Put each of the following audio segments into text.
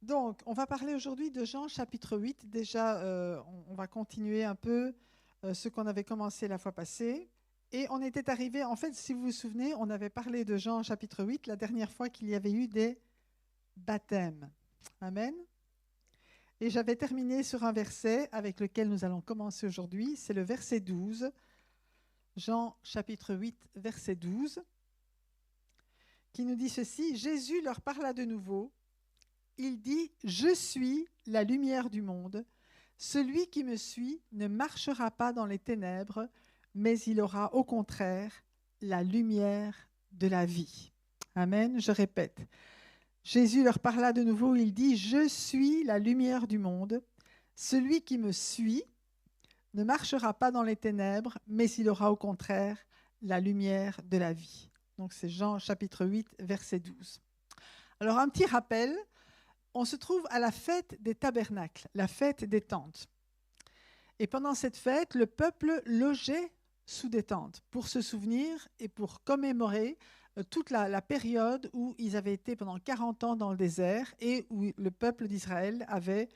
Donc, on va parler aujourd'hui de Jean chapitre 8. Déjà, on va continuer un peu ce qu'on avait commencé la fois passée. Et on était arrivé, en fait, si vous vous souvenez, on avait parlé de Jean chapitre 8 la dernière fois qu'il y avait eu des baptêmes. Amen. Et j'avais terminé sur un verset avec lequel nous allons commencer aujourd'hui. C'est le verset 12. Jean chapitre 8, verset 12, qui nous dit ceci. Jésus leur parla de nouveau. Il dit, je suis la lumière du monde. Celui qui me suit ne marchera pas dans les ténèbres, mais il aura au contraire la lumière de la vie. Amen. Je répète. Jésus leur parla de nouveau. Il dit, je suis la lumière du monde. Celui qui me suit ne marchera pas dans les ténèbres, mais il aura au contraire la lumière de la vie. Donc c'est Jean chapitre 8, verset 12. Alors un petit rappel. On se trouve à la fête des tabernacles, la fête des tentes. Et pendant cette fête, le peuple logeait sous des tentes pour se souvenir et pour commémorer toute la période où ils avaient été pendant 40 ans dans le désert et où le peuple d'Israël avait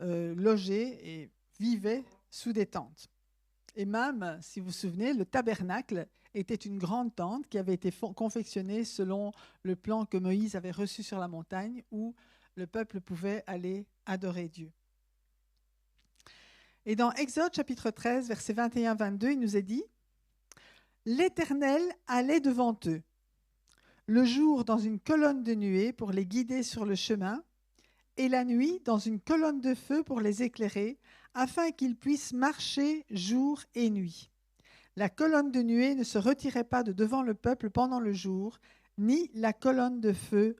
logé et vivait sous des tentes. Et même, si vous vous souvenez, le tabernacle était une grande tente qui avait été confectionnée selon le plan que Moïse avait reçu sur la montagne où le peuple pouvait aller adorer Dieu. Et dans Exode chapitre 13, versets 21-22, il nous est dit « L'Éternel allait devant eux, le jour dans une colonne de nuée pour les guider sur le chemin, et la nuit dans une colonne de feu pour les éclairer, afin qu'ils puissent marcher jour et nuit. La colonne de nuée ne se retirait pas de devant le peuple pendant le jour, ni la colonne de feu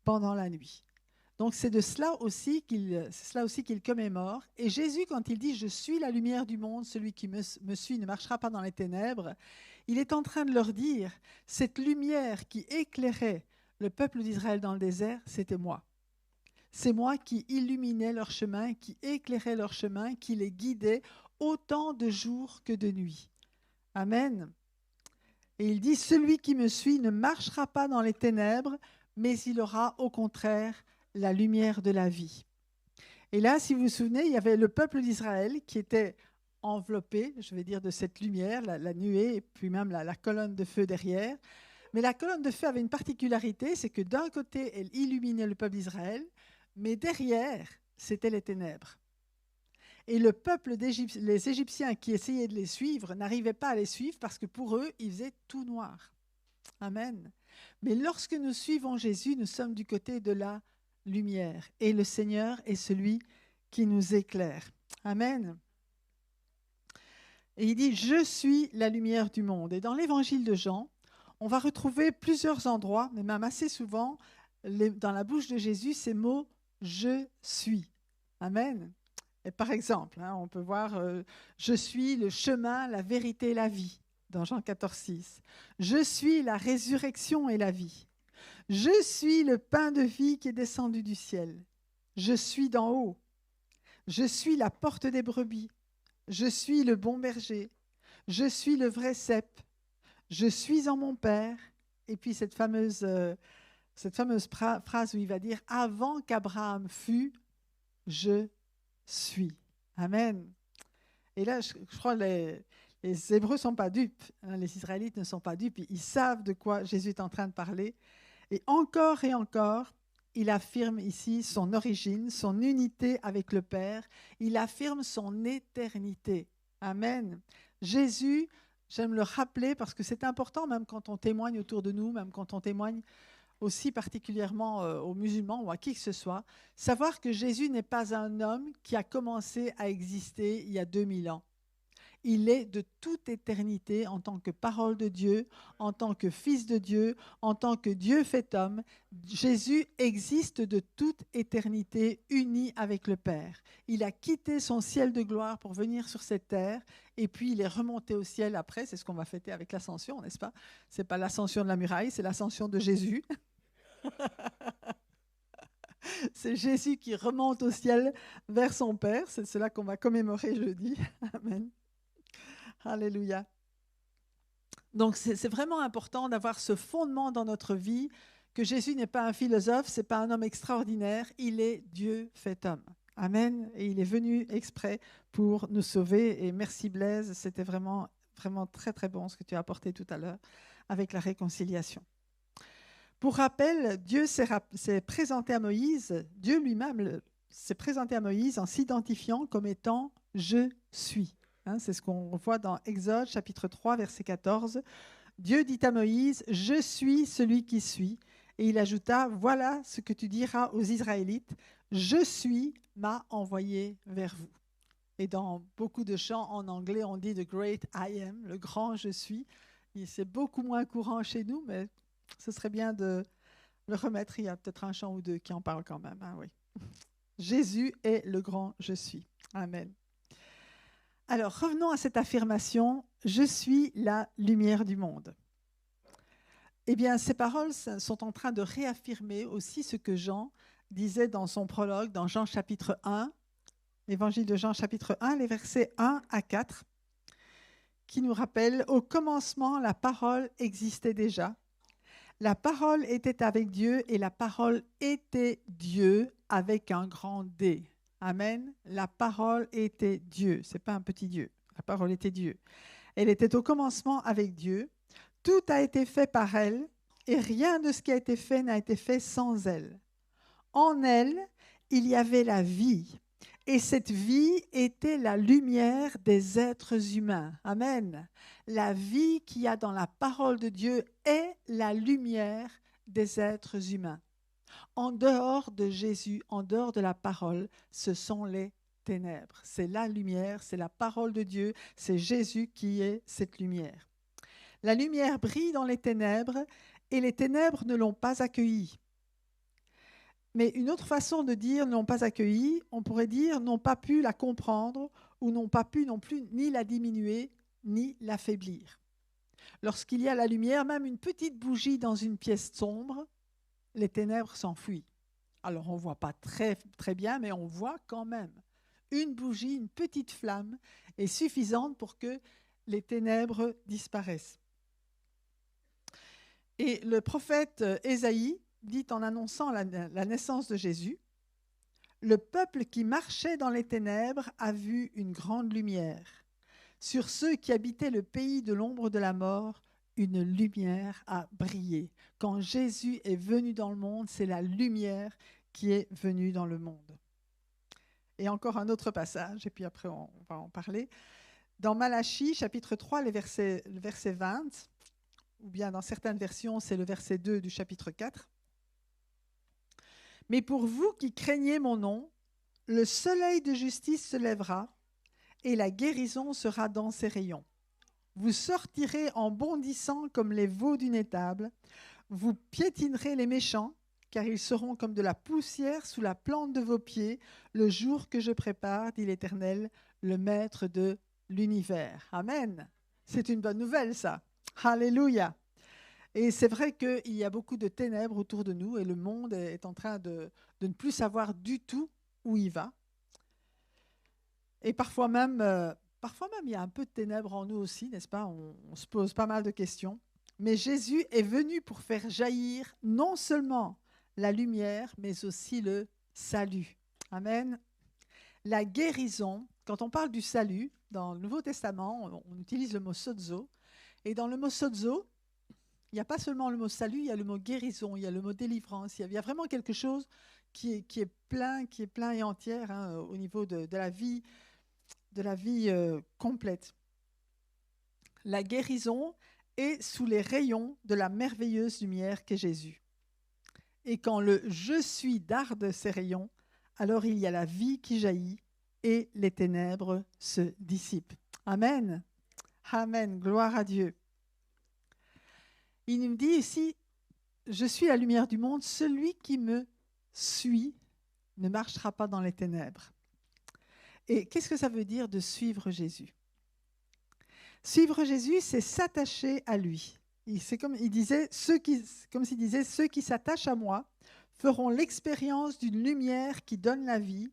pendant la nuit. » Donc c'est de cela aussi qu'il commémore. Et Jésus, quand il dit « Je suis la lumière du monde, celui qui me suit ne marchera pas dans les ténèbres », il est en train de leur dire « Cette lumière qui éclairait le peuple d'Israël dans le désert, c'était moi. C'est moi qui illuminais leur chemin, qui éclairais leur chemin, qui les guidais autant de jour que de nuit. » Amen. Et il dit « Celui qui me suit ne marchera pas dans les ténèbres, mais il aura au contraire la lumière de la vie. » Et là, si vous vous souvenez, il y avait le peuple d'Israël qui était enveloppé, je vais dire, de cette lumière, la nuée, et puis même la colonne de feu derrière. Mais la colonne de feu avait une particularité, c'est que d'un côté, elle illuminait le peuple d'Israël, mais derrière, c'était les ténèbres. Et le peuple les Égyptiens qui essayaient de les suivre n'arrivaient pas à les suivre parce que pour eux, il faisait tout noir. Amen. Mais lorsque nous suivons Jésus, nous sommes du côté de la lumière. Et le Seigneur est celui qui nous éclaire. Amen. Et il dit, je suis la lumière du monde. Et dans l'évangile de Jean, on va retrouver plusieurs endroits, mais même assez souvent, dans la bouche de Jésus, ces mots, je suis. Amen. Et par exemple, on peut voir, je suis le chemin, la vérité et la vie, dans Jean 14, 6. Je suis la résurrection et la vie. Je suis le pain de vie qui est descendu du ciel. Je suis d'en haut. Je suis la porte des brebis. Je suis le bon berger. Je suis le vrai cep. Je suis en mon Père. Et puis cette fameuse phrase où il va dire « Avant qu'Abraham fût, je suis. » Amen. Et là, je crois que les Hébreux ne sont pas dupes. Les Israélites ne sont pas dupes. Ils savent de quoi Jésus est en train de parler. Et encore, il affirme ici son origine, son unité avec le Père. Il affirme son éternité. Amen. Jésus, j'aime le rappeler parce que c'est important, même quand on témoigne autour de nous, même quand on témoigne aussi particulièrement aux musulmans ou à qui que ce soit, savoir que Jésus n'est pas un homme qui a commencé à exister il y a 2000 ans. Il est de toute éternité en tant que parole de Dieu, en tant que fils de Dieu, en tant que Dieu fait homme. Jésus existe de toute éternité uni avec le Père. Il a quitté son ciel de gloire pour venir sur cette terre et puis il est remonté au ciel après. C'est ce qu'on va fêter avec l'ascension, n'est-ce pas? Ce n'est pas l'ascension de la muraille, c'est l'ascension de Jésus. C'est Jésus qui remonte au ciel vers son Père. C'est cela qu'on va commémorer jeudi. Amen. Alléluia. Donc c'est vraiment important d'avoir ce fondement dans notre vie que Jésus n'est pas un philosophe, ce n'est pas un homme extraordinaire, il est Dieu fait homme. Amen. Et il est venu exprès pour nous sauver. Et merci Blaise, c'était vraiment, vraiment très très bon ce que tu as apporté tout à l'heure avec la réconciliation. Pour rappel, Dieu s'est présenté à Moïse, Dieu lui-même s'est présenté à Moïse en s'identifiant comme étant « Je suis ». C'est ce qu'on voit dans Exode chapitre 3, verset 14. Dieu dit à Moïse « Je suis celui qui suis ». Et il ajouta « Voilà ce que tu diras aux Israélites, je suis m'a envoyé vers vous ». Et dans beaucoup de chants en anglais, on dit « The great I am », le grand je suis. C'est beaucoup moins courant chez nous, mais ce serait bien de le remettre. Il y a peut-être un chant ou deux qui en parlent quand même. Hein, oui. Jésus est le grand je suis. Amen. Alors, revenons à cette affirmation « Je suis la lumière du monde ». Eh bien, ces paroles sont en train de réaffirmer aussi ce que Jean disait dans son prologue, dans Jean chapitre 1, l'évangile de Jean chapitre 1, les versets 1 à 4, qui nous rappellent « Au commencement, la parole existait déjà. La parole était avec Dieu et la parole était Dieu avec un grand D. » Amen. La parole était Dieu. Ce n'est pas un petit Dieu. La parole était Dieu. Elle était au commencement avec Dieu. Tout a été fait par elle et rien de ce qui a été fait n'a été fait sans elle. En elle, il y avait la vie et cette vie était la lumière des êtres humains. Amen. La vie qu'il y a dans la parole de Dieu est la lumière des êtres humains. En dehors de Jésus, en dehors de la parole, ce sont les ténèbres. C'est la lumière, c'est la parole de Dieu, c'est Jésus qui est cette lumière. La lumière brille dans les ténèbres et les ténèbres ne l'ont pas accueillie. Mais une autre façon de dire n'ont pas accueilli, on pourrait dire n'ont pas pu la comprendre ou n'ont pas pu non plus ni la diminuer ni l'affaiblir. Lorsqu'il y a la lumière, même une petite bougie dans une pièce sombre, les ténèbres s'enfuient. Alors on ne voit pas très, très bien, mais on voit quand même. Une bougie, une petite flamme est suffisante pour que les ténèbres disparaissent. Et le prophète Ésaïe dit en annonçant la naissance de Jésus, « Le peuple qui marchait dans les ténèbres a vu une grande lumière. Sur ceux qui habitaient le pays de l'ombre de la mort, une lumière a brillé. » Quand Jésus est venu dans le monde, c'est la lumière qui est venue dans le monde. Et encore un autre passage, et puis après on va en parler. Dans Malachie, chapitre 3, le verset 20, ou bien dans certaines versions, c'est le verset 2 du chapitre 4. « Mais pour vous qui craignez mon nom, le soleil de justice se lèvera et la guérison sera dans ses rayons. Vous sortirez en bondissant comme les veaux d'une étable, vous piétinerez les méchants, car ils seront comme de la poussière sous la plante de vos pieds, le jour que je prépare, dit l'Éternel, le Maître de l'univers. » Amen. C'est une bonne nouvelle, ça. Alléluia. Et c'est vrai qu'il y a beaucoup de ténèbres autour de nous et le monde est en train de ne plus savoir du tout où il va. Et parfois même, il y a un peu de ténèbres en nous aussi, n'est-ce pas ? On se pose pas mal de questions. Mais Jésus est venu pour faire jaillir non seulement la lumière, mais aussi le salut. Amen. La guérison, quand on parle du salut, dans le Nouveau Testament, on utilise le mot sozo. Et dans le mot sozo, il n'y a pas seulement le mot salut, il y a le mot guérison, il y a le mot délivrance. Il y a vraiment quelque chose qui est plein et entière au niveau de la vie, complète. La guérison est sous les rayons de la merveilleuse lumière qu'est Jésus. Et quand le « je suis » darde ses rayons, alors il y a la vie qui jaillit et les ténèbres se dissipent. Amen. Amen. Gloire à Dieu. Il nous dit ici, je suis la lumière du monde, celui qui me suit ne marchera pas dans les ténèbres. Et qu'est-ce que ça veut dire de suivre Jésus ? Suivre Jésus, c'est s'attacher à lui. C'est comme il disait, comme s'il disait, ceux qui s'attachent à moi feront l'expérience d'une lumière qui donne la vie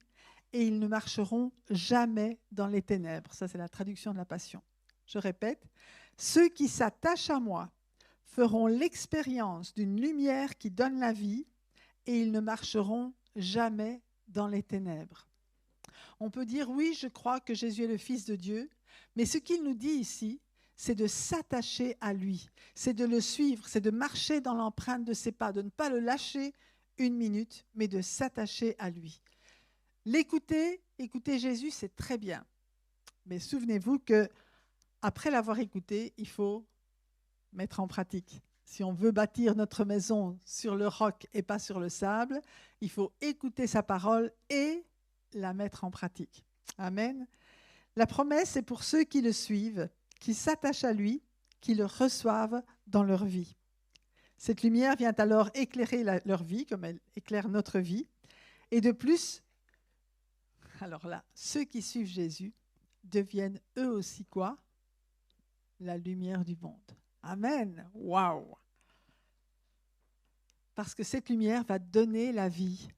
et ils ne marcheront jamais dans les ténèbres. Ça, c'est la traduction de la Passion. Je répète, ceux qui s'attachent à moi feront l'expérience d'une lumière qui donne la vie et ils ne marcheront jamais dans les ténèbres. On peut dire, oui, je crois que Jésus est le Fils de Dieu, mais ce qu'il nous dit ici, c'est de s'attacher à lui, c'est de le suivre, c'est de marcher dans l'empreinte de ses pas, de ne pas le lâcher une minute, mais de s'attacher à lui. L'écouter, écouter Jésus, c'est très bien. Mais souvenez-vous que après l'avoir écouté, il faut mettre en pratique. Si on veut bâtir notre maison sur le roc et pas sur le sable, il faut écouter sa parole et la mettre en pratique. Amen. La promesse est pour ceux qui le suivent, qui s'attachent à lui, qui le reçoivent dans leur vie. Cette lumière vient alors éclairer leur vie, comme elle éclaire notre vie. Et de plus, alors là, ceux qui suivent Jésus deviennent eux aussi quoi? La lumière du monde. Amen. Waouh! Parce que cette lumière va donner la vie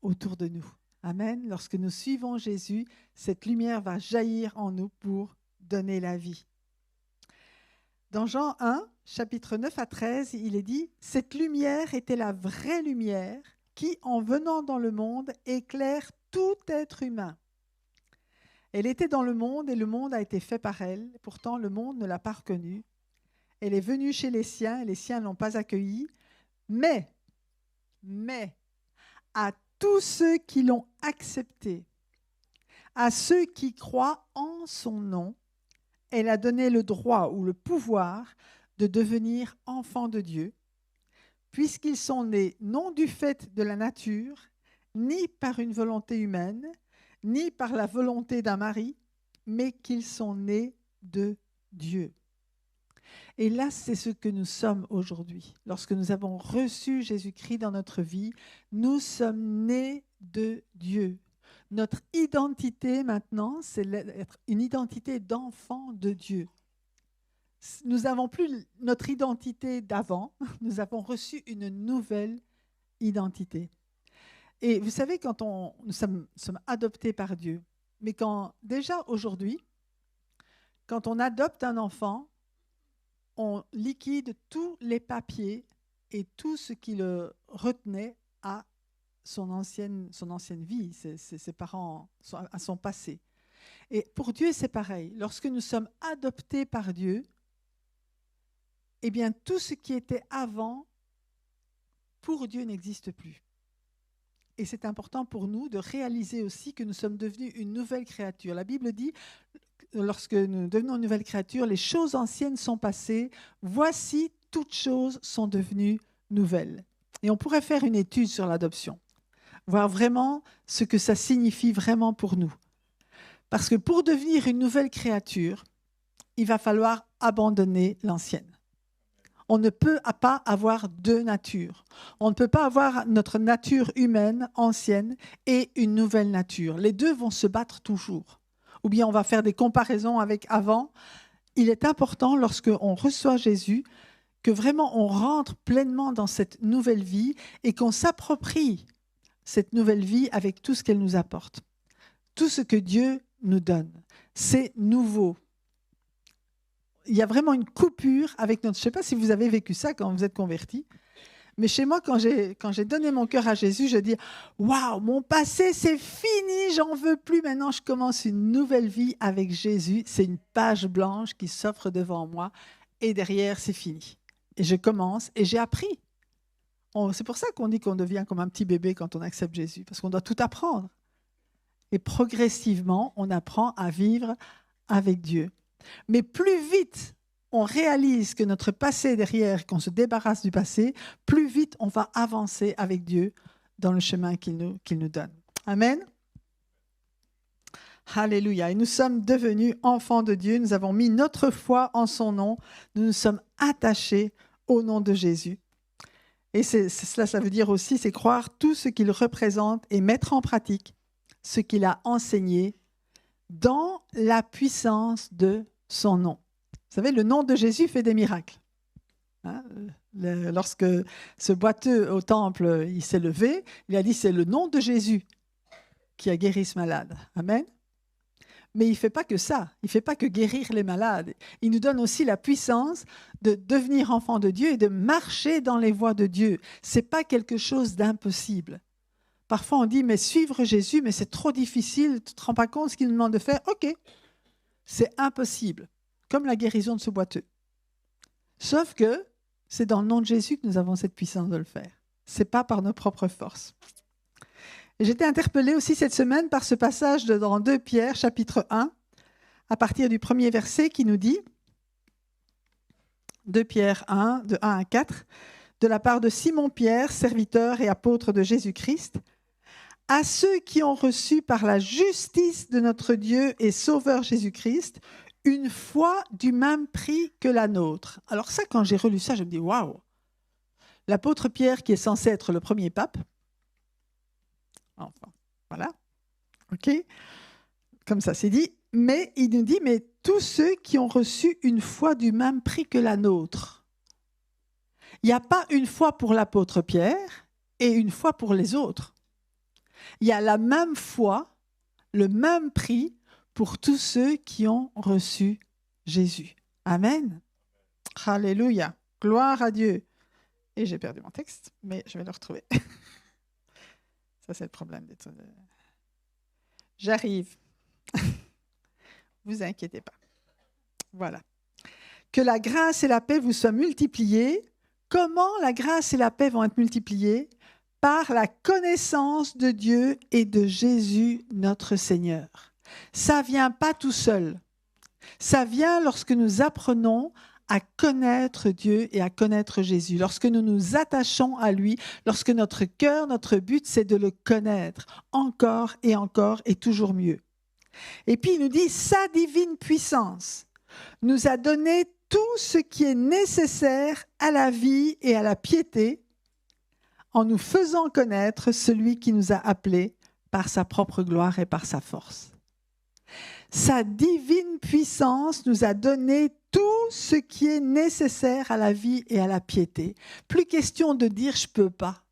autour de nous. Amen. Lorsque nous suivons Jésus, cette lumière va jaillir en nous pour donner la vie. Dans Jean 1, chapitre 9 à 13, il est dit « Cette lumière était la vraie lumière qui, en venant dans le monde, éclaire tout être humain. Elle était dans le monde et le monde a été fait par elle. Pourtant, le monde ne l'a pas reconnue. Elle est venue chez les siens et les siens ne l'ont pas accueillie. Mais, à tous ceux qui l'ont acceptée, à ceux qui croient en son nom, elle a donné le droit ou le pouvoir de devenir enfants de Dieu, puisqu'ils sont nés non du fait de la nature, ni par une volonté humaine, ni par la volonté d'un mari, mais qu'ils sont nés de Dieu. » Et là, c'est ce que nous sommes aujourd'hui. Lorsque nous avons reçu Jésus-Christ dans notre vie, nous sommes nés de Dieu. Notre identité maintenant, c'est une identité d'enfant de Dieu. Nous n'avons plus notre identité d'avant, nous avons reçu une nouvelle identité. Et vous savez, quand nous sommes adoptés par Dieu, mais déjà aujourd'hui, quand on adopte un enfant, on liquide tous les papiers et tout ce qui le retenait à son ancienne vie, ses parents, à son passé. Et pour Dieu, c'est pareil. Lorsque nous sommes adoptés par Dieu, eh bien, tout ce qui était avant, pour Dieu, n'existe plus. Et c'est important pour nous de réaliser aussi que nous sommes devenus une nouvelle créature. La Bible dit, lorsque nous devenons une nouvelle créature, les choses anciennes sont passées, voici, toutes choses sont devenues nouvelles. Et on pourrait faire une étude sur l'adoption, voir vraiment ce que ça signifie vraiment pour nous. Parce que pour devenir une nouvelle créature, il va falloir abandonner l'ancienne. On ne peut pas avoir deux natures. On ne peut pas avoir notre nature humaine ancienne et une nouvelle nature. Les deux vont se battre toujours. Ou bien on va faire des comparaisons avec avant. Il est important, lorsqu'on reçoit Jésus, que vraiment on rentre pleinement dans cette nouvelle vie et qu'on s'approprie cette nouvelle vie avec tout ce qu'elle nous apporte. Tout ce que Dieu nous donne. C'est nouveau. Il y a vraiment une coupure avec notre... Je ne sais pas si vous avez vécu ça quand vous êtes convertis, mais chez moi, quand j'ai donné mon cœur à Jésus, je dis « Waouh, mon passé, c'est fini, j'en veux plus. Maintenant, je commence une nouvelle vie avec Jésus. C'est une page blanche qui s'offre devant moi et derrière, c'est fini. » Et je commence et j'ai appris. C'est pour ça qu'on dit qu'on devient comme un petit bébé quand on accepte Jésus, parce qu'on doit tout apprendre. Et progressivement, on apprend à vivre avec Dieu. Mais plus vite on réalise que notre passé est derrière, qu'on se débarrasse du passé, plus vite on va avancer avec Dieu dans le chemin qu'il nous donne. Amen. Alléluia. Et nous sommes devenus enfants de Dieu. Nous avons mis notre foi en son nom. Nous nous sommes attachés au nom de Jésus. Et cela, ça veut dire aussi, c'est croire tout ce qu'il représente et mettre en pratique ce qu'il a enseigné dans la puissance de son nom. Vous savez, le nom de Jésus fait des miracles. Hein? Lorsque ce boiteux au temple, il s'est levé, il a dit, c'est le nom de Jésus qui a guéri ce malade. Amen. Mais il ne fait pas que ça. Il ne fait pas que guérir les malades. Il nous donne aussi la puissance de devenir enfant de Dieu et de marcher dans les voies de Dieu. Ce n'est pas quelque chose d'impossible. Parfois, on dit, mais suivre Jésus, mais c'est trop difficile. Tu ne te rends pas compte de ce qu'il nous demande de faire? OK, c'est impossible. Comme la guérison de ce boiteux. Sauf que c'est dans le nom de Jésus que nous avons cette puissance de le faire. Ce n'est pas par nos propres forces. J'étais interpellée aussi cette semaine par ce passage dans 2 Pierre, chapitre 1, à partir du premier verset qui nous dit, 2 Pierre 1, de 1 à 4, de la part de Simon Pierre, serviteur et apôtre de Jésus-Christ, à ceux qui ont reçu par la justice de notre Dieu et Sauveur Jésus-Christ, une foi du même prix que la nôtre. Alors ça, quand j'ai relu ça, je me dis, waouh! L'apôtre Pierre, qui est censé être le premier pape, enfin, voilà, ok, comme ça c'est dit, mais il nous dit, mais tous ceux qui ont reçu une foi du même prix que la nôtre. Il n'y a pas une foi pour l'apôtre Pierre et une foi pour les autres. Il y a la même foi, le même prix pour tous ceux qui ont reçu Jésus. Amen. Alléluia. Gloire à Dieu. Et j'ai perdu mon texte, mais je vais le retrouver. Ça, c'est le problème d'être... J'arrive. Vous inquiétez pas. Voilà. Que la grâce et la paix vous soient multipliées. Comment la grâce et la paix vont être multipliées? Par la connaissance de Dieu et de Jésus, notre Seigneur. Ça ne vient pas tout seul. Ça vient lorsque nous apprenons à connaître Dieu et à connaître Jésus, lorsque nous nous attachons à lui, lorsque notre cœur, notre but, c'est de le connaître encore et toujours mieux. Et puis il nous dit, sa divine puissance nous a donné tout ce qui est nécessaire à la vie et à la piété en nous faisant connaître celui qui nous a appelés par sa propre gloire et par sa force. Sa divine puissance nous a donné tout ce qui est nécessaire à la vie et à la piété. Plus question de dire « je ne peux pas »,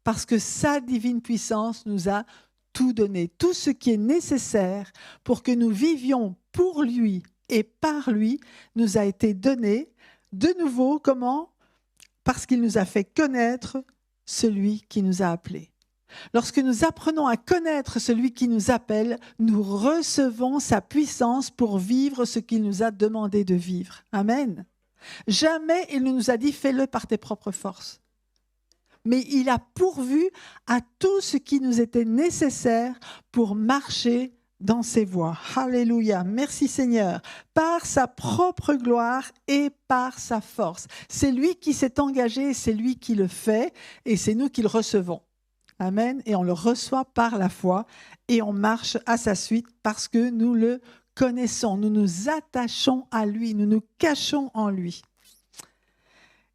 parce que sa divine puissance nous a tout donné, tout ce qui est nécessaire pour que nous vivions pour lui et par lui nous a été donné. De nouveau, comment? Parce qu'il nous a fait connaître celui qui nous a appelés. Lorsque nous apprenons à connaître celui qui nous appelle, nous recevons sa puissance pour vivre ce qu'il nous a demandé de vivre. Amen. Jamais il ne nous a dit « fais-le par tes propres forces ». Mais il a pourvu à tout ce qui nous était nécessaire pour marcher dans ses voies. Alléluia. Merci Seigneur. Par sa propre gloire et par sa force. C'est lui qui s'est engagé, c'est lui qui le fait et c'est nous qui le recevons. Amen. Et on le reçoit par la foi et on marche à sa suite parce que nous le connaissons. Nous nous attachons à lui, nous nous cachons en lui.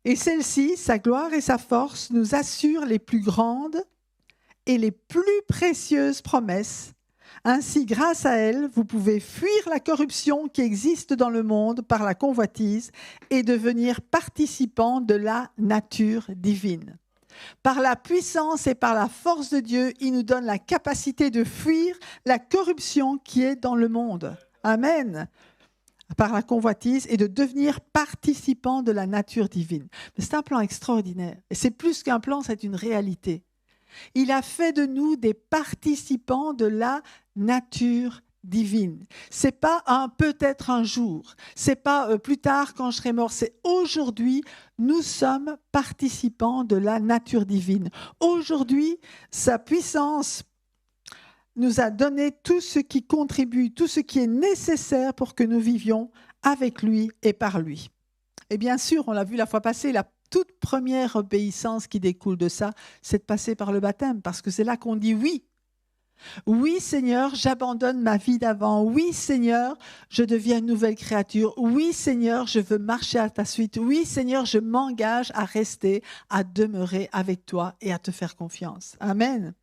Et celle-ci, sa gloire et sa force, nous assurent les plus grandes et les plus précieuses promesses. Ainsi, grâce à elle, vous pouvez fuir la corruption qui existe dans le monde par la convoitise et devenir participant de la nature divine. Par la puissance et par la force de Dieu, il nous donne la capacité de fuir la corruption qui est dans le monde. Amen. Par la convoitise et de devenir participant de la nature divine. Mais c'est un plan extraordinaire. Et c'est plus qu'un plan, c'est une réalité. Il a fait de nous des participants de la nature divine. C'est pas un peut-être un jour, c'est pas plus tard quand je serai mort, c'est aujourd'hui, nous sommes participants de la nature divine. Aujourd'hui, sa puissance nous a donné tout ce qui contribue, tout ce qui est nécessaire pour que nous vivions avec lui et par lui. Et bien sûr, on l'a vu la fois passée, la toute première obéissance qui découle de ça, c'est de passer par le baptême, parce que c'est là qu'on dit oui. Oui, Seigneur, j'abandonne ma vie d'avant. Oui, Seigneur, je deviens une nouvelle créature. Oui, Seigneur, je veux marcher à ta suite. Oui, Seigneur, je m'engage à rester, à demeurer avec toi et à te faire confiance. Amen.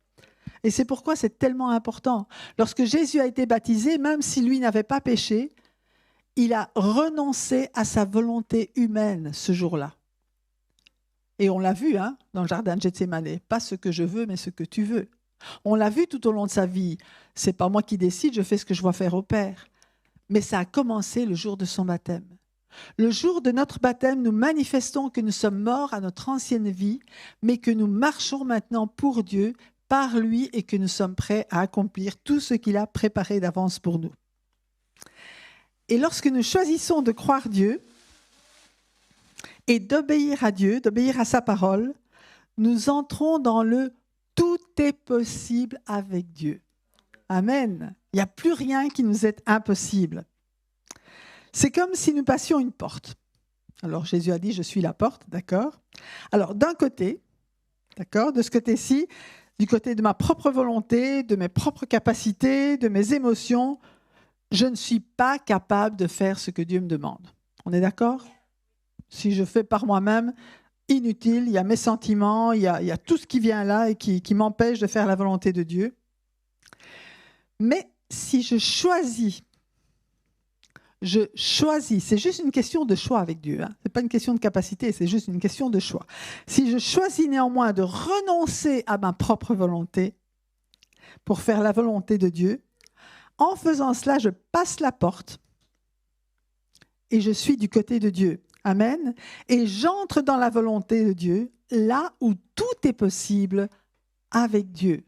Et c'est pourquoi c'est tellement important. Lorsque Jésus a été baptisé, même si lui n'avait pas péché, il a renoncé à sa volonté humaine ce jour-là. Et on l'a vu dans le jardin de Gethsémane. Pas ce que je veux, mais ce que tu veux. On l'a vu tout au long de sa vie. C'est pas moi qui décide, je fais ce que je vois faire au Père. Mais ça a commencé le jour de son baptême. Le jour de notre baptême, nous manifestons que nous sommes morts à notre ancienne vie, mais que nous marchons maintenant pour Dieu, par lui, et que nous sommes prêts à accomplir tout ce qu'il a préparé d'avance pour nous. Et lorsque nous choisissons de croire Dieu et d'obéir à Dieu, d'obéir à sa parole, nous entrons dans le « tout est possible avec Dieu ». Amen. Il n'y a plus rien qui nous est impossible. C'est comme si nous passions une porte. Alors Jésus a dit « je suis la porte », d'accord ? Alors d'un côté, d'accord, de ce côté-ci, du côté de ma propre volonté, de mes propres capacités, de mes émotions, je ne suis pas capable de faire ce que Dieu me demande. On est d'accord ? Si je fais par moi-même, inutile, il y a mes sentiments, il y a tout ce qui vient là et qui m'empêche de faire la volonté de Dieu. Mais si je choisis, c'est juste une question de choix avec Dieu. Hein. Ce n'est pas une question de capacité, c'est juste une question de choix. Si je choisis néanmoins de renoncer à ma propre volonté pour faire la volonté de Dieu, en faisant cela, je passe la porte et je suis du côté de Dieu. Amen. Et j'entre dans la volonté de Dieu, là où tout est possible avec Dieu.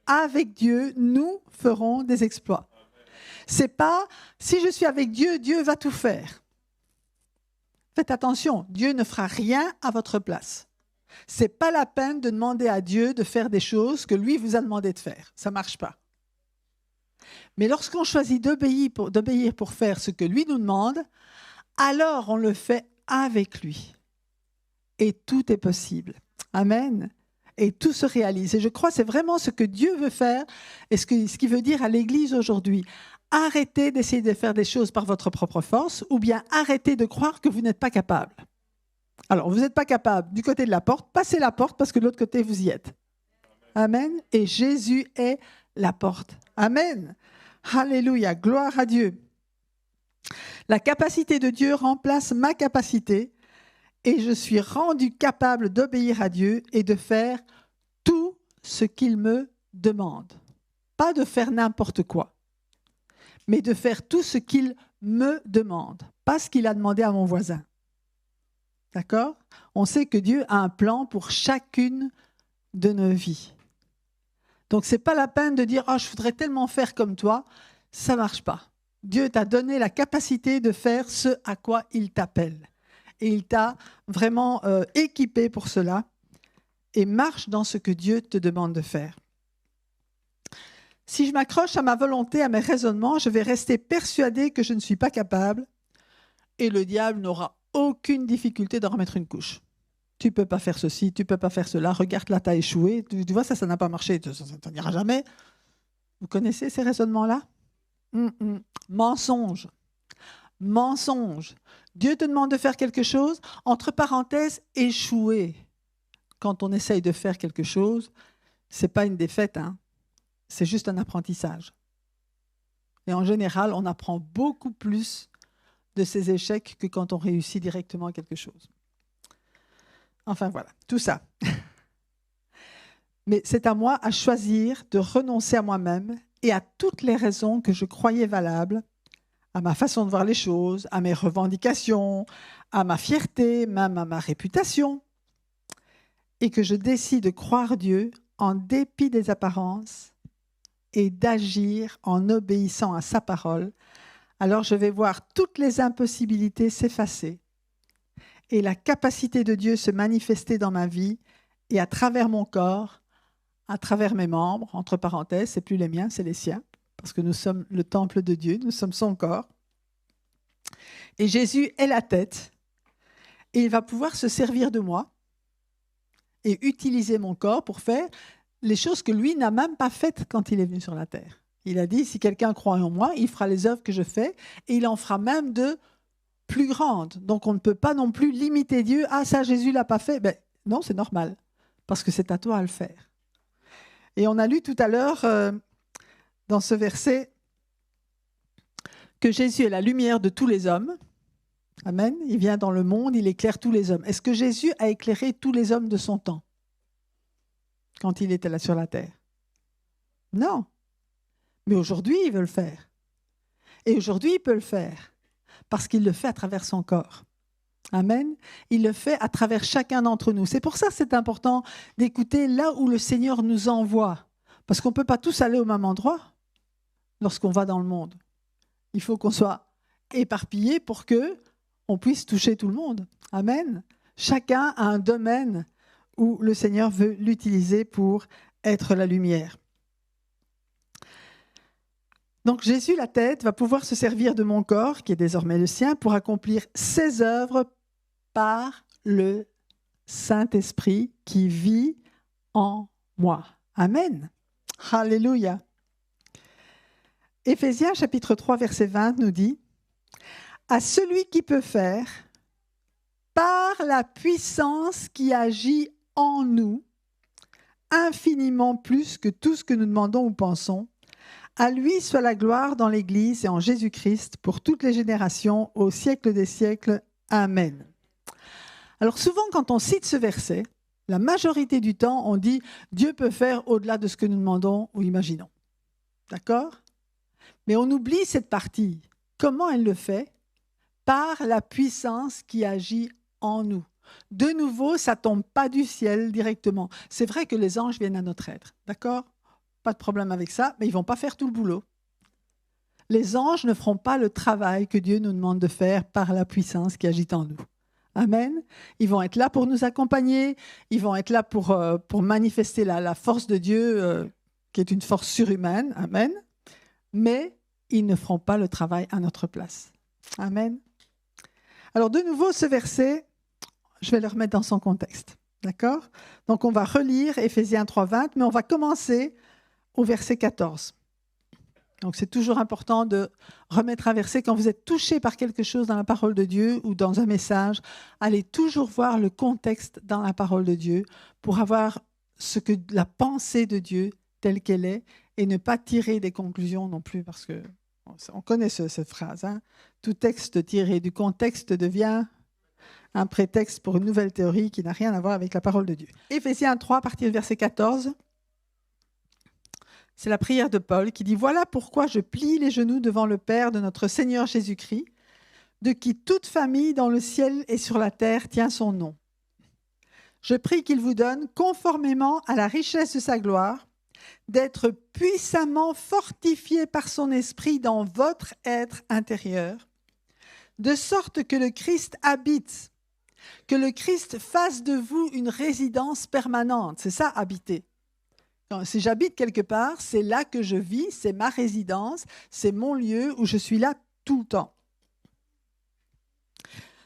Avec Dieu, nous ferons des exploits. C'est pas, si je suis avec Dieu, Dieu va tout faire. Faites attention, Dieu ne fera rien à votre place. C'est pas la peine de demander à Dieu de faire des choses que lui vous a demandé de faire. Ça marche pas. Mais lorsqu'on choisit d'obéir pour faire ce que lui nous demande, alors on le fait avec lui. Et tout est possible. Amen. Et tout se réalise. Et je crois que c'est vraiment ce que Dieu veut faire et ce qu'il veut dire à l'Église aujourd'hui. Arrêtez d'essayer de faire des choses par votre propre force ou bien arrêtez de croire que vous n'êtes pas capable. Alors, vous n'êtes pas capable du côté de la porte, passez la porte parce que de l'autre côté, vous y êtes. Amen. Et Jésus est la porte. Amen. Alléluia. Gloire à Dieu. La capacité de Dieu remplace ma capacité et je suis rendu capable d'obéir à Dieu et de faire tout ce qu'il me demande. Pas de faire n'importe quoi, mais de faire tout ce qu'il me demande, pas ce qu'il a demandé à mon voisin. D'accord ? On sait que Dieu a un plan pour chacune de nos vies. Donc, ce n'est pas la peine de dire « Oh, je voudrais tellement faire comme toi ». Ça ne marche pas. Dieu t'a donné la capacité de faire ce à quoi il t'appelle. Et il t'a vraiment équipé pour cela. Et marche dans ce que Dieu te demande de faire. Si je m'accroche à ma volonté, à mes raisonnements, je vais rester persuadé que je ne suis pas capable. Et le diable n'aura aucune difficulté d'en remettre une couche. Tu ne peux pas faire ceci, tu ne peux pas faire cela. Regarde, là, tu as échoué. Tu vois, ça n'a pas marché. Ça n'ira jamais. Vous connaissez ces raisonnements-là ? Mensonge. Mensonge. Dieu te demande de faire quelque chose, entre parenthèses, échouer. Quand on essaye de faire quelque chose, ce n'est pas une défaite, hein. C'est juste un apprentissage. Et en général, on apprend beaucoup plus de ses échecs que quand on réussit directement quelque chose. Enfin voilà, tout ça. Mais c'est à moi à choisir de renoncer à moi-même et à toutes les raisons que je croyais valables, à ma façon de voir les choses, à mes revendications, à ma fierté, même à ma réputation, et que je décide de croire Dieu en dépit des apparences et d'agir en obéissant à sa parole, alors je vais voir toutes les impossibilités s'effacer et la capacité de Dieu se manifester dans ma vie et à travers mon corps, à travers mes membres, entre parenthèses, ce n'est plus les miens, c'est les siens, parce que nous sommes le temple de Dieu, nous sommes son corps. Et Jésus est la tête, et il va pouvoir se servir de moi et utiliser mon corps pour faire les choses que lui n'a même pas faites quand il est venu sur la terre. Il a dit, si quelqu'un croit en moi, il fera les œuvres que je fais, et il en fera même de plus grandes. Donc on ne peut pas non plus limiter Dieu. Ah, ça, Jésus ne l'a pas fait. Ben, non, c'est normal, parce que c'est à toi à le faire. Et on a lu tout à l'heure, dans ce verset, que Jésus est la lumière de tous les hommes. Amen. Il vient dans le monde, il éclaire tous les hommes. Est-ce que Jésus a éclairé tous les hommes de son temps quand il était là sur la terre? Non. Mais aujourd'hui, il veut le faire. Et aujourd'hui, il peut le faire parce qu'il le fait à travers son corps. Amen. Il le fait à travers chacun d'entre nous. C'est pour ça que c'est important d'écouter là où le Seigneur nous envoie. Parce qu'on ne peut pas tous aller au même endroit lorsqu'on va dans le monde. Il faut qu'on soit éparpillés pour qu'on puisse toucher tout le monde. Amen. Chacun a un domaine où le Seigneur veut l'utiliser pour être la lumière. Donc Jésus, la tête, va pouvoir se servir de mon corps, qui est désormais le sien, pour accomplir ses œuvres par le Saint-Esprit qui vit en moi. Amen. Alléluia. Éphésiens chapitre 3, verset 20 nous dit « À celui qui peut faire, par la puissance qui agit en nous, infiniment plus que tout ce que nous demandons ou pensons, à lui soit la gloire dans l'Église et en Jésus-Christ pour toutes les générations, au siècle des siècles. Amen. » Alors souvent, quand on cite ce verset, la majorité du temps, on dit « Dieu peut faire au-delà de ce que nous demandons ou imaginons. » D'accord ? Mais on oublie cette partie. Comment elle le fait ? Par la puissance qui agit en nous. De nouveau, ça ne tombe pas du ciel directement. C'est vrai que les anges viennent à notre aide. D'accord ? Pas de problème avec ça, mais ils ne vont pas faire tout le boulot. Les anges ne feront pas le travail que Dieu nous demande de faire par la puissance qui agit en nous. Amen. Ils vont être là pour nous accompagner, ils vont être là pour manifester la force de Dieu, qui est une force surhumaine. Amen. Mais ils ne feront pas le travail à notre place. Amen. Alors de nouveau, ce verset, je vais le remettre dans son contexte. D'accord ? Donc on va relire Éphésiens 3:20, mais on va commencer au verset 14. Donc c'est toujours important de remettre un verset quand vous êtes touché par quelque chose dans la parole de Dieu ou dans un message. Allez toujours voir le contexte dans la parole de Dieu pour avoir la pensée de Dieu telle qu'elle est et ne pas tirer des conclusions non plus parce que on connaît cette phrase. Hein. Tout texte tiré du contexte devient un prétexte pour une nouvelle théorie qui n'a rien à voir avec la parole de Dieu. Éphésiens 3, à partir du verset 14. C'est la prière de Paul qui dit « Voilà pourquoi je plie les genoux devant le Père de notre Seigneur Jésus-Christ, de qui toute famille dans le ciel et sur la terre tient son nom. Je prie qu'il vous donne, conformément à la richesse de sa gloire, d'être puissamment fortifié par son esprit dans votre être intérieur, de sorte que le Christ habite, que le Christ fasse de vous une résidence permanente. » C'est ça, habiter. Si j'habite quelque part, c'est là que je vis, c'est ma résidence, c'est mon lieu où je suis là tout le temps.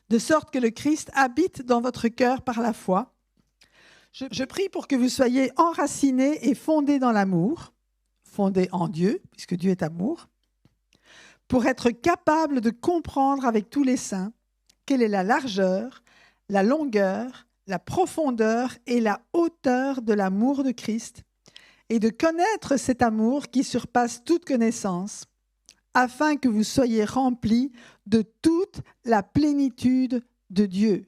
De sorte que le Christ habite dans votre cœur par la foi. Je prie pour que vous soyez enracinés et fondés dans l'amour, fondés en Dieu, puisque Dieu est amour, pour être capables de comprendre avec tous les saints quelle est la largeur, la longueur, la profondeur et la hauteur de l'amour de Christ, et de connaître cet amour qui surpasse toute connaissance, afin que vous soyez remplis de toute la plénitude de Dieu.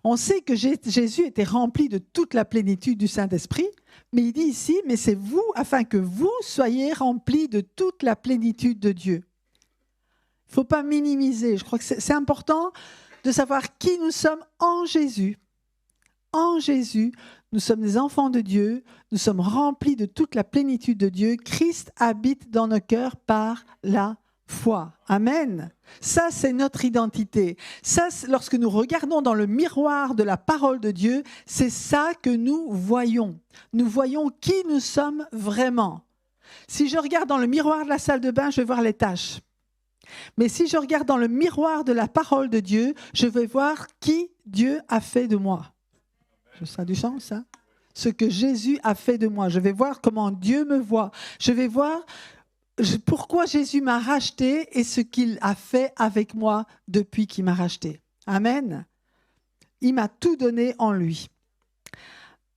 On sait que Jésus était rempli de toute la plénitude du Saint-Esprit, mais il dit ici, mais c'est vous, afin que vous soyez remplis de toute la plénitude de Dieu. Il ne faut pas minimiser. Je crois que c'est important de savoir qui nous sommes en Jésus. En Jésus, nous sommes des enfants de Dieu, nous sommes remplis de toute la plénitude de Dieu. Christ habite dans nos cœurs par la foi. Amen. Ça, c'est notre identité. Ça, lorsque nous regardons dans le miroir de la parole de Dieu, c'est ça que nous voyons. Nous voyons qui nous sommes vraiment. Si je regarde dans le miroir de la salle de bain, je vais voir les taches. Mais si je regarde dans le miroir de la parole de Dieu, je vais voir qui Dieu a fait de moi. Ça a du sens, ça ? Ce que Jésus a fait de moi. Je vais voir comment Dieu me voit. Je vais voir pourquoi Jésus m'a racheté et ce qu'il a fait avec moi depuis qu'il m'a racheté. Amen. Il m'a tout donné en lui.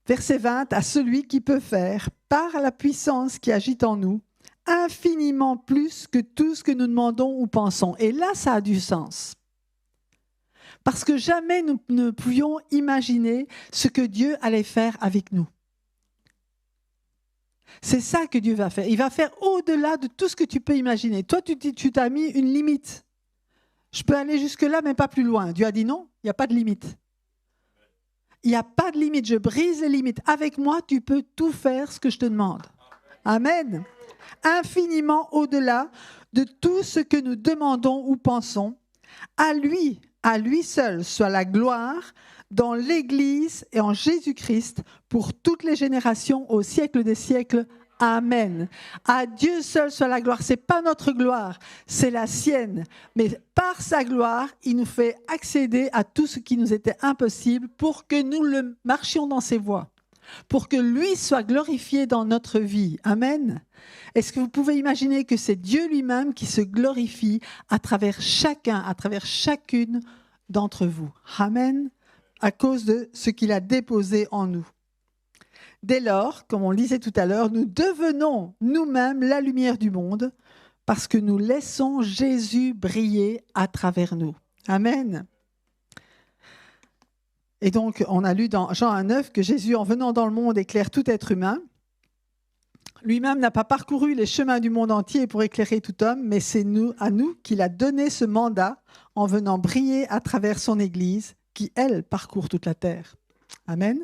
Verset 20, à celui qui peut faire, par la puissance qui agit en nous, infiniment plus que tout ce que nous demandons ou pensons. Et là, ça a du sens. Parce que jamais nous ne pouvions imaginer ce que Dieu allait faire avec nous. C'est ça que Dieu va faire. Il va faire au-delà de tout ce que tu peux imaginer. Toi, tu t'as mis une limite. Je peux aller jusque-là, mais pas plus loin. Dieu a dit non, il n'y a pas de limite. Il n'y a pas de limite. Je brise les limites. Avec moi, tu peux tout faire ce que je te demande. Amen. Infiniment au-delà de tout ce que nous demandons ou pensons. À lui seul soit la gloire dans l'Église et en Jésus-Christ pour toutes les générations au siècle des siècles. Amen. À Dieu seul soit la gloire. Ce n'est pas notre gloire, c'est la sienne. Mais par sa gloire, il nous fait accéder à tout ce qui nous était impossible pour que nous le marchions dans ses voies, pour que lui soit glorifié dans notre vie. Amen. Est-ce que vous pouvez imaginer que c'est Dieu lui-même qui se glorifie à travers chacun, à travers chacune d'entre vous? Amen. À cause de ce qu'il a déposé en nous. Dès lors, comme on lisait tout à l'heure, nous devenons nous-mêmes la lumière du monde parce que nous laissons Jésus briller à travers nous. Amen. Et donc, on a lu dans Jean 1,9 que Jésus, en venant dans le monde, éclaire tout être humain. Lui-même n'a pas parcouru les chemins du monde entier pour éclairer tout homme, mais c'est à nous qu'il a donné ce mandat en venant briller à travers son Église qui, elle, parcourt toute la terre. Amen.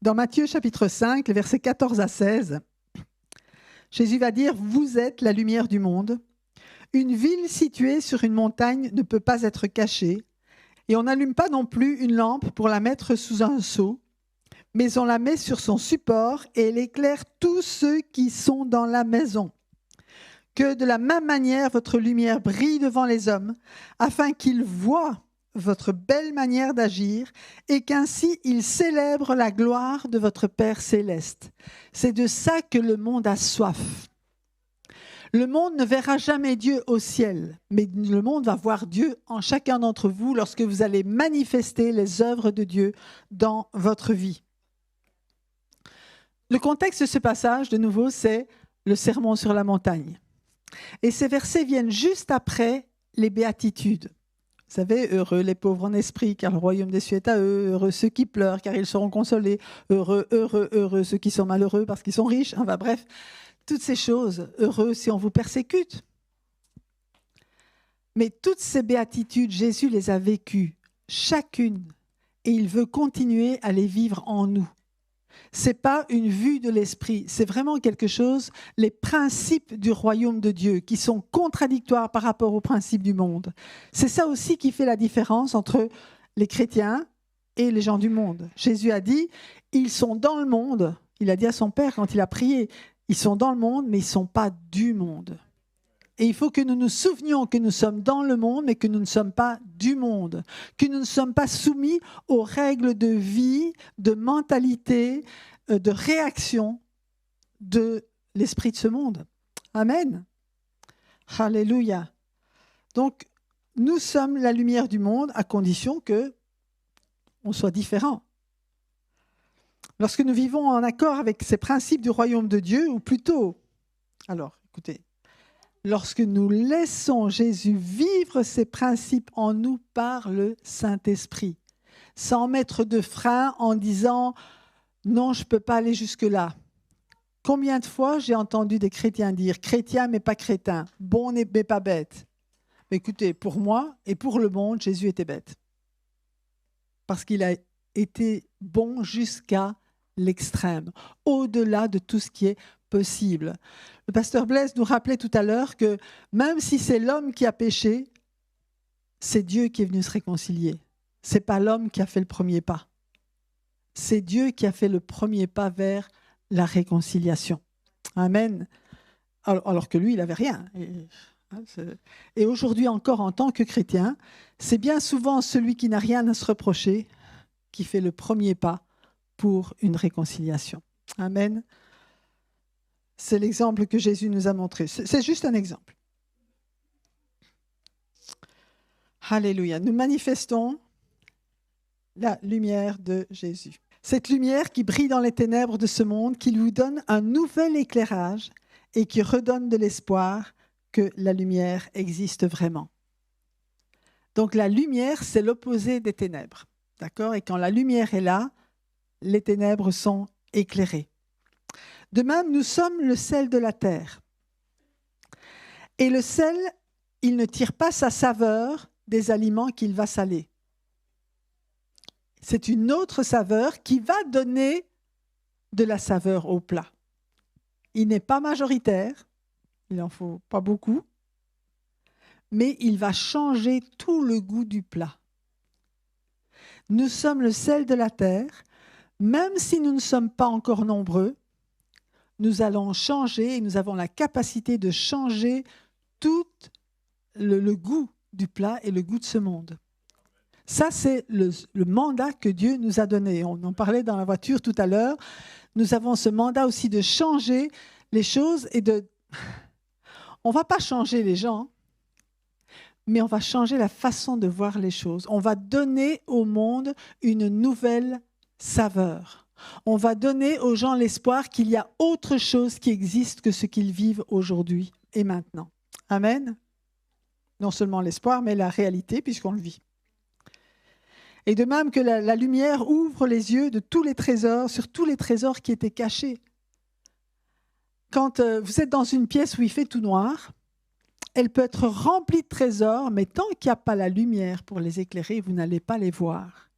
Dans Matthieu chapitre 5, les versets 14 à 16, Jésus va dire « Vous êtes la lumière du monde. Une ville située sur une montagne ne peut pas être cachée, et on n'allume pas non plus une lampe pour la mettre sous un seau, mais on la met sur son support et elle éclaire tous ceux qui sont dans la maison. Que de la même manière votre lumière brille devant les hommes, afin qu'ils voient votre belle manière d'agir et qu'ainsi ils célèbrent la gloire de votre Père céleste. » C'est de ça que le monde a soif. Le monde ne verra jamais Dieu au ciel, mais le monde va voir Dieu en chacun d'entre vous lorsque vous allez manifester les œuvres de Dieu dans votre vie. Le contexte de ce passage, de nouveau, c'est le sermon sur la montagne. Et ces versets viennent juste après les béatitudes. Vous savez, heureux les pauvres en esprit, car le royaume des cieux est à eux. Heureux ceux qui pleurent, car ils seront consolés. Heureux, heureux, heureux ceux qui sont malheureux, parce qu'ils sont riches. Enfin bref, toutes ces choses. Heureux si on vous persécute. Mais toutes ces béatitudes, Jésus les a vécues, chacune, et il veut continuer à les vivre en nous. Ce n'est pas une vue de l'esprit, c'est vraiment quelque chose, les principes du royaume de Dieu qui sont contradictoires par rapport aux principes du monde. C'est ça aussi qui fait la différence entre les chrétiens et les gens du monde. Jésus a dit, ils sont dans le monde, il a dit à son Père quand il a prié, ils sont dans le monde mais ils ne sont pas du monde. Et il faut que nous nous souvenions que nous sommes dans le monde, mais que nous ne sommes pas du monde, que nous ne sommes pas soumis aux règles de vie, de mentalité, de réaction de l'esprit de ce monde. Amen. Alléluia. Donc, nous sommes la lumière du monde à condition que on soit différent. Lorsque nous vivons en accord avec ces principes du royaume de Dieu, ou plutôt, alors, écoutez, lorsque nous laissons Jésus vivre ses principes en nous par le Saint-Esprit, sans mettre de frein en disant « non, je ne peux pas aller jusque-là ». Combien de fois j'ai entendu des chrétiens dire « chrétien mais pas crétin, bon mais pas bête ». Écoutez, pour moi et pour le monde, Jésus était bête. Parce qu'il a été bon jusqu'à l'extrême, au-delà de tout ce qui est possible. Le pasteur Blaise nous rappelait tout à l'heure que même si c'est l'homme qui a péché, c'est Dieu qui est venu se réconcilier. Ce n'est pas l'homme qui a fait le premier pas. C'est Dieu qui a fait le premier pas vers la réconciliation. Amen. Alors que lui, il n'avait rien. Et aujourd'hui encore, en tant que chrétien, c'est bien souvent celui qui n'a rien à se reprocher qui fait le premier pas pour une réconciliation. Amen. C'est l'exemple que Jésus nous a montré. C'est juste un exemple. Alléluia. Nous manifestons la lumière de Jésus. Cette lumière qui brille dans les ténèbres de ce monde, qui lui donne un nouvel éclairage et qui redonne de l'espoir que la lumière existe vraiment. Donc la lumière, c'est l'opposé des ténèbres. D'accord ? Et quand la lumière est là, les ténèbres sont éclairées. De même, nous sommes le sel de la terre. Et le sel, il ne tire pas sa saveur des aliments qu'il va saler. C'est une autre saveur qui va donner de la saveur au plat. Il n'est pas majoritaire, il n'en faut pas beaucoup, mais il va changer tout le goût du plat. Nous sommes le sel de la terre, même si nous ne sommes pas encore nombreux, nous allons changer et nous avons la capacité de changer tout le goût du plat et le goût de ce monde. Ça, c'est le mandat que Dieu nous a donné. On en parlait dans la voiture tout à l'heure. Nous avons ce mandat aussi de changer les choses et de... On ne va pas changer les gens, mais on va changer la façon de voir les choses. On va donner au monde une nouvelle saveur. On va donner aux gens l'espoir qu'il y a autre chose qui existe que ce qu'ils vivent aujourd'hui et maintenant. Amen. Non seulement l'espoir, mais la réalité, puisqu'on le vit. Et de même que la lumière ouvre les yeux de tous les trésors, sur tous les trésors qui étaient cachés. Quand vous êtes dans une pièce où il fait tout noir, elle peut être remplie de trésors, mais tant qu'il n'y a pas la lumière pour les éclairer, vous n'allez pas les voir.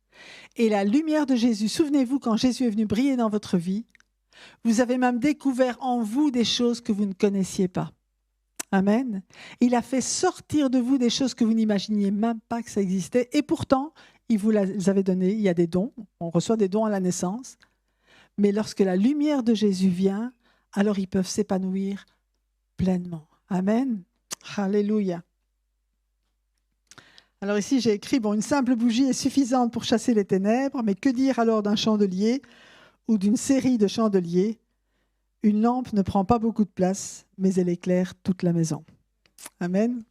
Et la lumière de Jésus, souvenez-vous, quand Jésus est venu briller dans votre vie, vous avez même découvert en vous des choses que vous ne connaissiez pas. Amen. Il a fait sortir de vous des choses que vous n'imaginiez même pas que ça existait. Et pourtant, il vous les avait données. Il y a des dons. On reçoit des dons à la naissance. Mais lorsque la lumière de Jésus vient, alors ils peuvent s'épanouir pleinement. Amen. Alléluia. Alors ici, j'ai écrit, une simple bougie est suffisante pour chasser les ténèbres, mais que dire alors d'un chandelier ou d'une série de chandeliers? Une lampe ne prend pas beaucoup de place, mais elle éclaire toute la maison. Amen.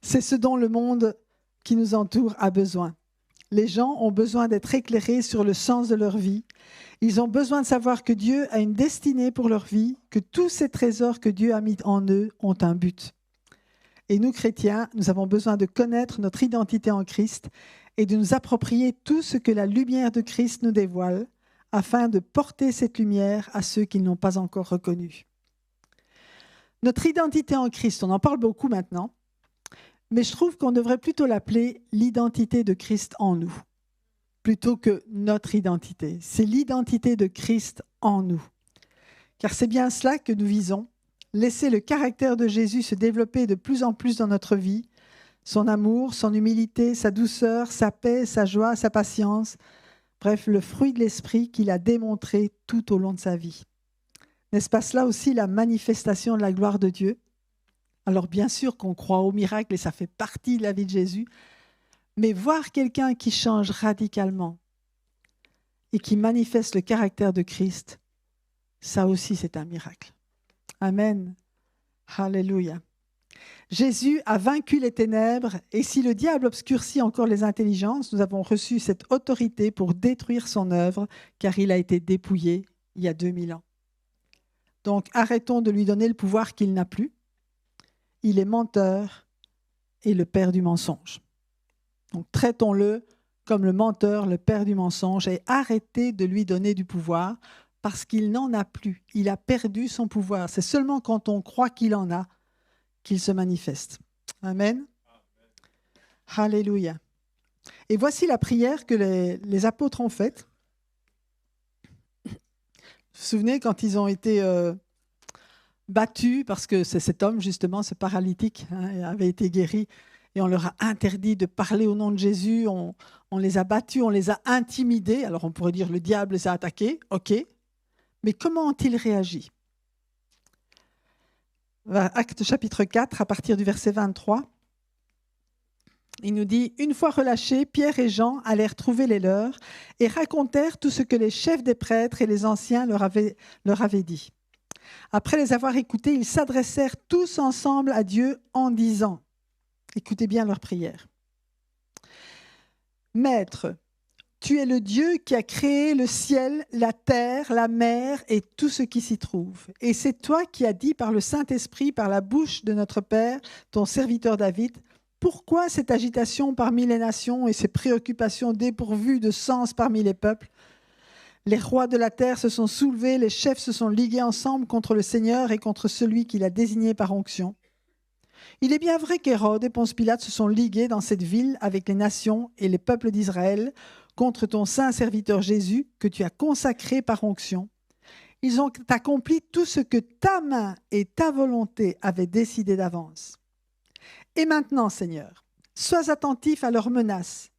C'est ce dont le monde qui nous entoure a besoin. Les gens ont besoin d'être éclairés sur le sens de leur vie. Ils ont besoin de savoir que Dieu a une destinée pour leur vie, que tous ces trésors que Dieu a mis en eux ont un but. Et nous, chrétiens, nous avons besoin de connaître notre identité en Christ et de nous approprier tout ce que la lumière de Christ nous dévoile, afin de porter cette lumière à ceux qui ne l'ont pas encore reconnue. Notre identité en Christ, on en parle beaucoup maintenant, mais je trouve qu'on devrait plutôt l'appeler l'identité de Christ en nous, plutôt que notre identité. C'est l'identité de Christ en nous. Car c'est bien cela que nous visons, laisser le caractère de Jésus se développer de plus en plus dans notre vie, son amour, son humilité, sa douceur, sa paix, sa joie, sa patience, bref, le fruit de l'esprit qu'il a démontré tout au long de sa vie. N'est-ce pas cela aussi la manifestation de la gloire de Dieu? Alors bien sûr qu'on croit au miracle et ça fait partie de la vie de Jésus, mais voir quelqu'un qui change radicalement et qui manifeste le caractère de Christ, ça aussi c'est un miracle. Amen. Alléluia. Jésus a vaincu les ténèbres et si le diable obscurcit encore les intelligences, nous avons reçu cette autorité pour détruire son œuvre car il a été dépouillé il y a 2000 ans. Donc arrêtons de lui donner le pouvoir qu'il n'a plus. Il est menteur et le père du mensonge. Donc traitons-le comme le menteur, le père du mensonge et arrêtez de lui donner du pouvoir parce qu'il n'en a plus. Il a perdu son pouvoir. C'est seulement quand on croit qu'il en a qu'il se manifeste. Amen. Alléluia. Et voici la prière que les apôtres ont faite. Vous vous souvenez quand ils ont été battus, parce que c'est cet homme, justement, ce paralytique, avait été guéri, et on leur a interdit de parler au nom de Jésus, on les a battus, on les a intimidés. Alors on pourrait dire le diable les a attaqués, ok, mais comment ont-ils réagi? Actes chapitre 4, à partir du verset 23, il nous dit « Une fois relâchés, Pierre et Jean allèrent trouver les leurs et racontèrent tout ce que les chefs des prêtres et les anciens leur avaient dit. Après les avoir écoutés, ils s'adressèrent tous ensemble à Dieu en disant, écoutez bien leur prière, « Maître, tu es le Dieu qui a créé le ciel, la terre, la mer et tout ce qui s'y trouve. Et c'est toi qui as dit par le Saint-Esprit, par la bouche de notre Père, ton serviteur David, pourquoi cette agitation parmi les nations et ces préoccupations dépourvues de sens parmi les peuples? Les rois de la terre se sont soulevés, les chefs se sont ligués ensemble contre le Seigneur et contre celui qu'il a désigné par onction. Il est bien vrai qu'Hérode et Ponce Pilate se sont ligués dans cette ville avec les nations et les peuples d'Israël contre ton saint serviteur Jésus que tu as consacré par onction. Ils ont accompli tout ce que ta main et ta volonté avaient décidé d'avance. Et maintenant, Seigneur, sois attentif à leurs menaces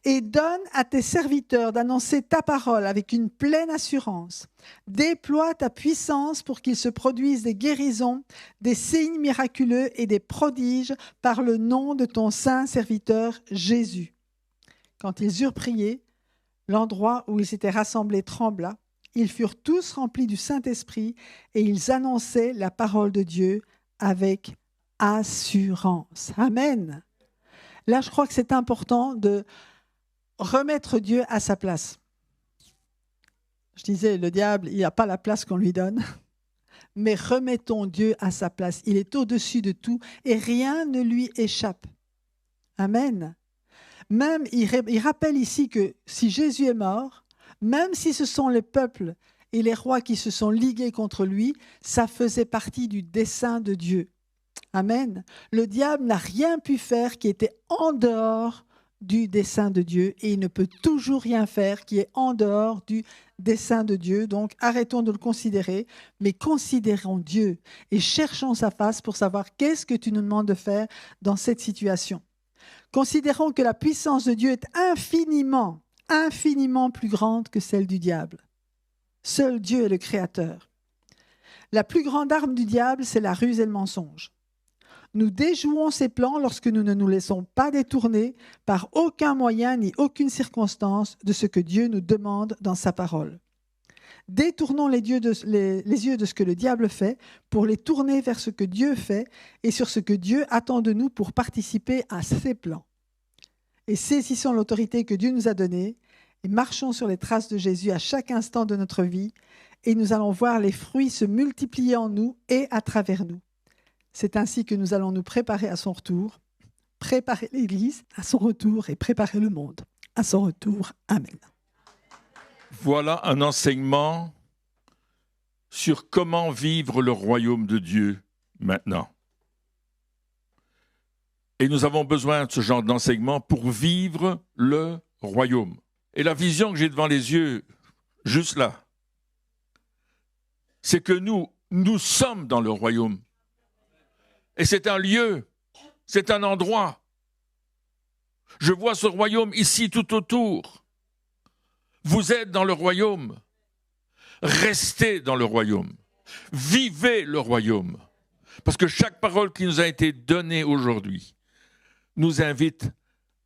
et donne à tes serviteurs d'annoncer ta parole avec une pleine assurance. Déploie ta puissance pour qu'il se produise des guérisons, des signes miraculeux et des prodiges par le nom de ton saint serviteur Jésus. Quand ils eurent prié, l'endroit où ils s'étaient rassemblés trembla. Ils furent tous remplis du Saint-Esprit et ils annonçaient la parole de Dieu avec assurance. Amen. Là, je crois que c'est important de remettre Dieu à sa place. Je disais, le diable, il n'a pas la place qu'on lui donne, mais remettons Dieu à sa place. Il est au-dessus de tout et rien ne lui échappe. Amen. Même, il rappelle ici que si Jésus est mort, même si ce sont les peuples et les rois qui se sont ligués contre lui, ça faisait partie du dessein de Dieu. Amen. Le diable n'a rien pu faire qui était en dehors du dessein de Dieu et il ne peut toujours rien faire qui est en dehors du dessein de Dieu. Donc arrêtons de le considérer, mais considérons Dieu et cherchons sa face pour savoir qu'est-ce que tu nous demandes de faire dans cette situation. Considérons que la puissance de Dieu est infiniment plus grande que celle du diable. Seul Dieu est le Créateur. La plus grande arme du diable, c'est la ruse et le mensonge. Nous déjouons ses plans lorsque nous ne nous laissons pas détourner par aucun moyen ni aucune circonstance de ce que Dieu nous demande dans sa parole. Détournons les yeux de ce que le diable fait pour les tourner vers ce que Dieu fait et sur ce que Dieu attend de nous pour participer à ses plans. Et saisissons l'autorité que Dieu nous a donnée et marchons sur les traces de Jésus à chaque instant de notre vie et nous allons voir les fruits se multiplier en nous et à travers nous. C'est ainsi que nous allons nous préparer à son retour, préparer l'Église à son retour et préparer le monde à son retour. Amen. Voilà un enseignement sur comment vivre le royaume de Dieu maintenant. Et nous avons besoin de ce genre d'enseignement pour vivre le royaume. Et la vision que j'ai devant les yeux, juste là, c'est que nous sommes dans le royaume. Et c'est un lieu, c'est un endroit. Je vois ce royaume ici tout autour. Vous êtes dans le royaume. Restez dans le royaume. Vivez le royaume. Parce que chaque parole qui nous a été donnée aujourd'hui nous invite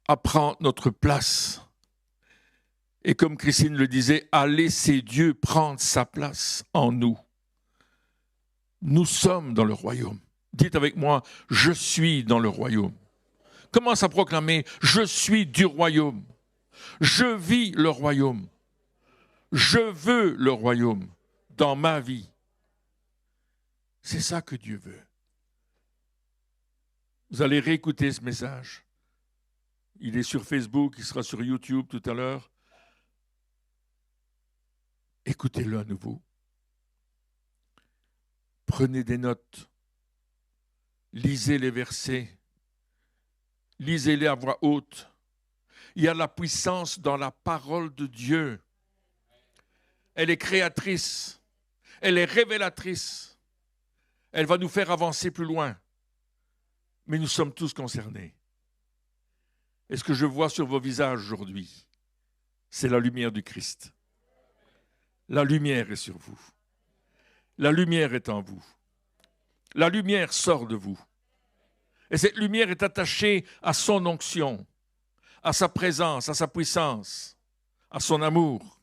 à prendre notre place. Et comme Christine le disait, à laisser Dieu prendre sa place en nous. Nous sommes dans le royaume. Dites avec moi, je suis dans le royaume. Commence à proclamer, je suis du royaume. Je vis le royaume. Je veux le royaume dans ma vie. C'est ça que Dieu veut. Vous allez réécouter ce message. Il est sur Facebook, il sera sur YouTube tout à l'heure. Écoutez-le à nouveau. Prenez des notes. Lisez les versets. Lisez-les à voix haute. Il y a la puissance dans la parole de Dieu. Elle est créatrice. Elle est révélatrice. Elle va nous faire avancer plus loin. Mais nous sommes tous concernés. Et ce que je vois sur vos visages aujourd'hui, c'est la lumière du Christ. La lumière est sur vous. La lumière est en vous. La lumière sort de vous. Et cette lumière est attachée à son onction, à sa présence, à sa puissance, à son amour.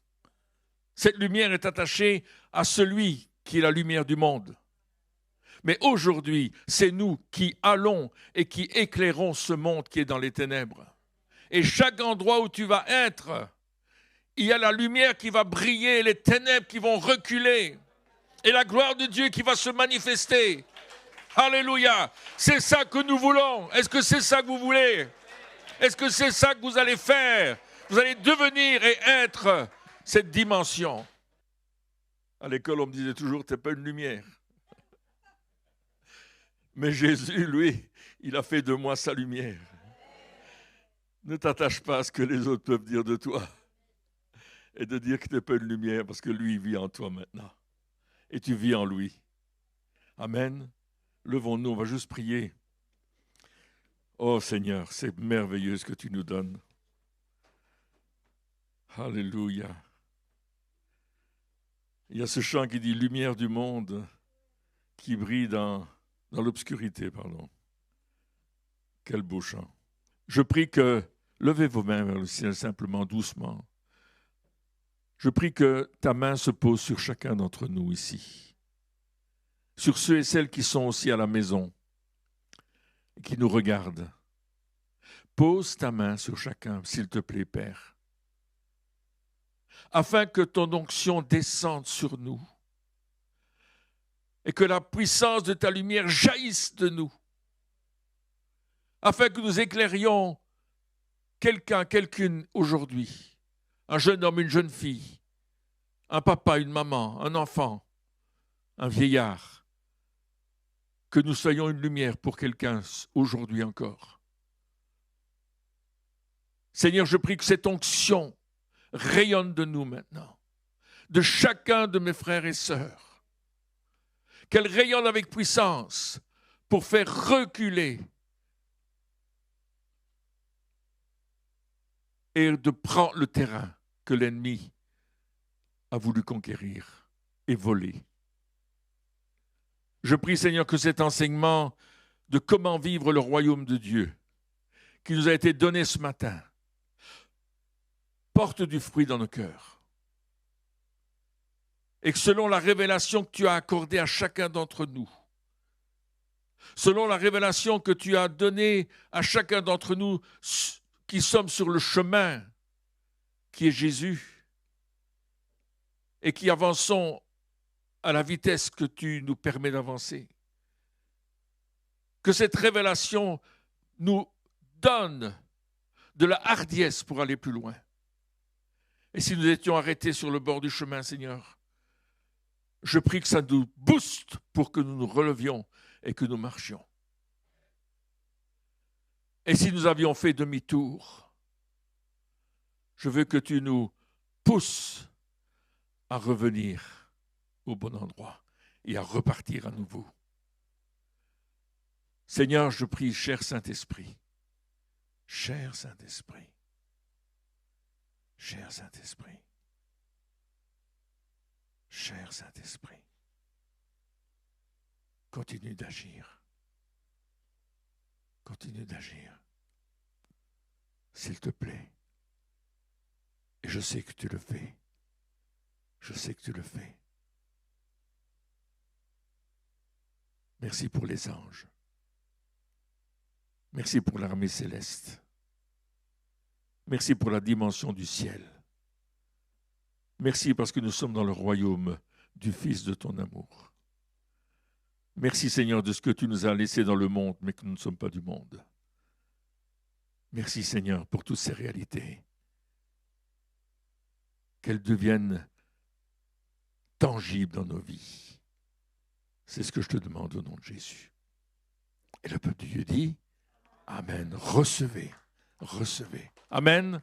Cette lumière est attachée à celui qui est la lumière du monde. Mais aujourd'hui, c'est nous qui allons et qui éclairons ce monde qui est dans les ténèbres. Et chaque endroit où tu vas être, il y a la lumière qui va briller, les ténèbres qui vont reculer, et la gloire de Dieu qui va se manifester. Alléluia! C'est ça que nous voulons. Est-ce que c'est ça que vous voulez? Est-ce que c'est ça que vous allez faire? Vous allez devenir et être cette dimension. À l'école, on me disait toujours, tu n'es pas une lumière. Mais Jésus, lui, il a fait de moi sa lumière. Ne t'attache pas à ce que les autres peuvent dire de toi. Et de dire que tu n'es pas une lumière, parce que lui, il vit en toi maintenant. Et tu vis en lui. Amen. Levons-nous, on va juste prier. Oh Seigneur, c'est merveilleux ce que tu nous donnes. Alléluia. Il y a ce chant qui dit « Lumière du monde » qui brille dans l'obscurité, pardon. Quel beau chant. Je prie que, levez vos mains vers le ciel simplement, doucement. Je prie que ta main se pose sur chacun d'entre nous ici. Sur ceux et celles qui sont aussi à la maison, qui nous regardent. Pose ta main sur chacun, s'il te plaît, Père, afin que ton onction descende sur nous et que la puissance de ta lumière jaillisse de nous, afin que nous éclairions quelqu'un, quelqu'une aujourd'hui, un jeune homme, une jeune fille, un papa, une maman, un enfant, un vieillard, que nous soyons une lumière pour quelqu'un aujourd'hui encore. Seigneur, je prie que cette onction rayonne de nous maintenant, de chacun de mes frères et sœurs, qu'elle rayonne avec puissance pour faire reculer et de prendre le terrain que l'ennemi a voulu conquérir et voler. Je prie, Seigneur, que cet enseignement de comment vivre le royaume de Dieu, qui nous a été donné ce matin, porte du fruit dans nos cœurs. Et que selon la révélation que tu as accordée à chacun d'entre nous, selon la révélation que tu as donnée à chacun d'entre nous qui sommes sur le chemin qui est Jésus et qui avançons à la vitesse que tu nous permets d'avancer, que cette révélation nous donne de la hardiesse pour aller plus loin. Et si nous étions arrêtés sur le bord du chemin, Seigneur, je prie que ça nous booste pour que nous nous relevions et que nous marchions. Et si nous avions fait demi-tour, je veux que tu nous pousses à revenir au bon endroit et à repartir à nouveau. Seigneur, je prie, cher Saint-Esprit, cher Saint-Esprit, cher Saint-Esprit, cher Saint-Esprit, continue d'agir. Continue d'agir. S'il te plaît. Et je sais que tu le fais. Je sais que tu le fais. Merci pour les anges. Merci pour l'armée céleste. Merci pour la dimension du ciel. Merci parce que nous sommes dans le royaume du Fils de ton amour. Merci Seigneur de ce que tu nous as laissé dans le monde, mais que nous ne sommes pas du monde. Merci Seigneur pour toutes ces réalités. Qu'elles deviennent tangibles dans nos vies. C'est ce que je te demande au nom de Jésus. Et le peuple de Dieu dit, Amen. Recevez, recevez. Amen.